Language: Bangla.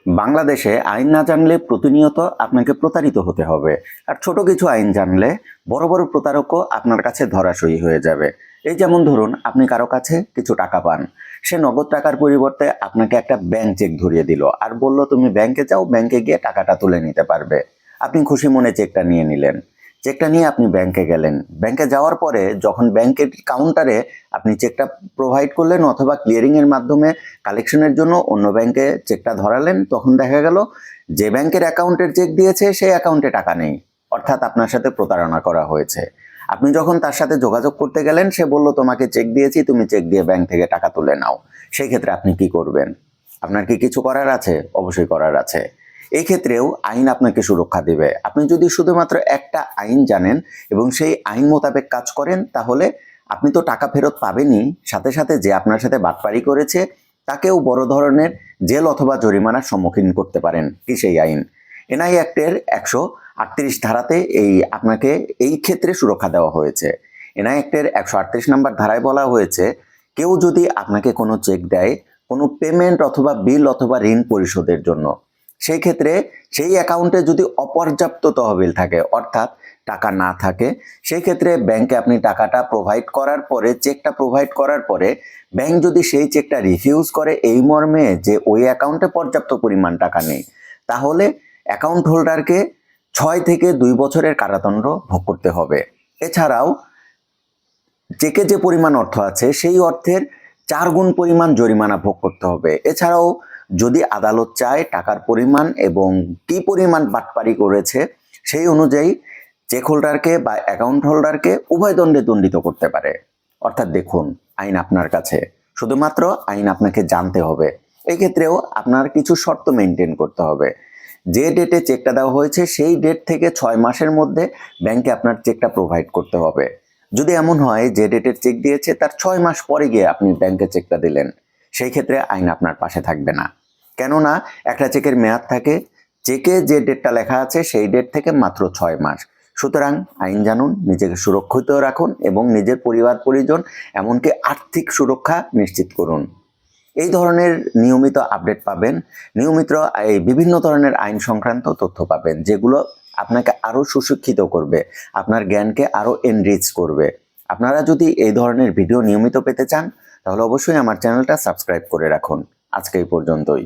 বাংলাদেশে আইন না জানলে প্রতিনিয়ত আপনাকে প্রতারিত হতে হবে। আর ছোট কিছু আইন জানলে বড় বড় প্রতারকও আপনার কাছে ধরাশয়ী হয়ে যাবে। এই যেমন ধরুন, আপনি কারো কাছে কিছু টাকা পান, সে নগদ টাকার পরিবর্তে আপনাকে একটা ব্যাংক চেক ধরিয়ে দিল আর বলল তুমি ব্যাংকে যাও, ব্যাংকে গিয়ে টাকাটা তুলে নিতে পারবে। আপনি খুশি মনে চেকটা নিয়ে নিলেন। চেকটা নিয়ে আপনি ব্যাংকে গেলেন। ব্যাংকে যাওয়ার পরে যখন ব্যাংকের কাউন্টারে আপনি চেকটা প্রোভাইড করলেন অথবা ক্লিয়ারিং এর মাধ্যমে কালেকশনের জন্য অন্য ব্যাংকে চেকটা ধরালেন, তখন দেখা গেল যে ব্যাংকের অ্যাকাউন্টের চেক দিয়েছে সেই অ্যাকাউন্টে টাকা নেই, অর্থাৎ আপনার সাথে প্রতারণা করা হয়েছে। আপনি যখন তার সাথে যোগাযোগ করতে গেলেন, সে বলল তোমাকে চেক দিয়েছি, তুমি চেক দিয়ে ব্যাংক থেকে টাকা তুলে নাও। সেই ক্ষেত্রে আপনি কি করবেন? আপনার কি কিছু করার আছে? অবশ্যই করার আছে। এই ক্ষেত্রেও আইন আপনাকে সুরক্ষা দেবে। আপনি যদি শুধুমাত্র একটা আইন জানেন এবং সেই আইন মোতাবেক কাজ করেন, তাহলে আপনি তো টাকা ফেরত পাবেনই, সাথে সাথে যে আপনার সাথে বাটপারি করেছে তাকেও বড় ধরনের জেল অথবা জরিমানার সম্মুখীন করতে পারেন। কি সেই আইন? এনআই অ্যাক্টের 138 ধারাতে আপনাকে এই ক্ষেত্রে সুরক্ষা দেওয়া হয়েছে। এনআই অ্যাক্টের 138 নম্বর ধারায় বলা হয়েছে, কেউ যদি আপনাকে কোনো চেক দেয় কোনো পেমেন্ট অথবা বিল অথবা ঋণ পরিশোধের জন্য, সেই ক্ষেত্রে সেই অ্যাকাউন্টে যদি অপর্যাপ্ত তহবিল থাকে, অর্থাৎ টাকা না থাকে, সেই ক্ষেত্রে ব্যাংকে আপনি টাকাটা প্রোভাইড করার পরে, চেকটা প্রোভাইড করার পরে ব্যাংক যদি সেই চেকটা রিফিউজ করে এই মর্মে যে ওই অ্যাকাউন্টে পর্যাপ্ত পরিমাণ টাকা নেই, তাহলে অ্যাকাউন্ট হোল্ডারকে 6 থেকে 2 বছরের কারাদণ্ড ভোগ করতে হবে। এছাড়াও চেকে যে পরিমাণ অর্থ আছে সেই অর্থের 4 গুণ পরিমাণ জরিমানা ভোগ করতে হবে। এছাড়াও যদি আদালত চায় টাকার পরিমাণ এবং কি পরিমাণ বাটপারি করেছে সেই অনুযায়ী চেক হোল্ডারকে বা অ্যাকাউন্ট হোল্ডারকে উভয় দণ্ডে দণ্ডিত করতে পারে। অর্থাৎ দেখুন, আইন আপনার কাছে, শুধুমাত্র আইন আপনাকে জানতে হবে। এই ক্ষেত্রেও আপনার কিছু শর্ত মেনটেন করতে হবে। যে ডেটে চেকটা দেওয়া হয়েছে সেই ডেট থেকে 6 মাসের মধ্যে ব্যাংকে আপনার চেকটা প্রোভাইড করতে হবে। যদি এমন হয় যে ডেটের চেক দিয়েছে তার 6 মাস পরে গিয়ে আপনি ব্যাংকে চেকটা দিলেন, সেই ক্ষেত্রে আইন আপনার পাশে থাকবে না। কেননা একটা চেকের মেয়াদ থাকে, চেকে যে ডেটটা লেখা আছে সেই ডেট থেকে মাত্র 6 মাস। সুতরাং আইন জানুন, নিজেকে সুরক্ষিত রাখুন এবং নিজের পরিবার পরিজন এমনকি আর্থিক সুরক্ষা নিশ্চিত করুন। এই ধরনের নিয়মিত আপডেট পাবেন, নিয়মিত এই বিভিন্ন ধরনের আইন সংক্রান্ত তথ্য পাবেন, যেগুলো আপনাকে আরও সুশিক্ষিত করবে, আপনার জ্ঞানকে আরও এনরিচ করবে। আপনারা যদি এই ধরনের ভিডিও নিয়মিত পেতে চান, তাহলে অবশ্যই আমার চ্যানেলটা সাবস্ক্রাইব করে রাখুন। আজকে এই পর্যন্তই।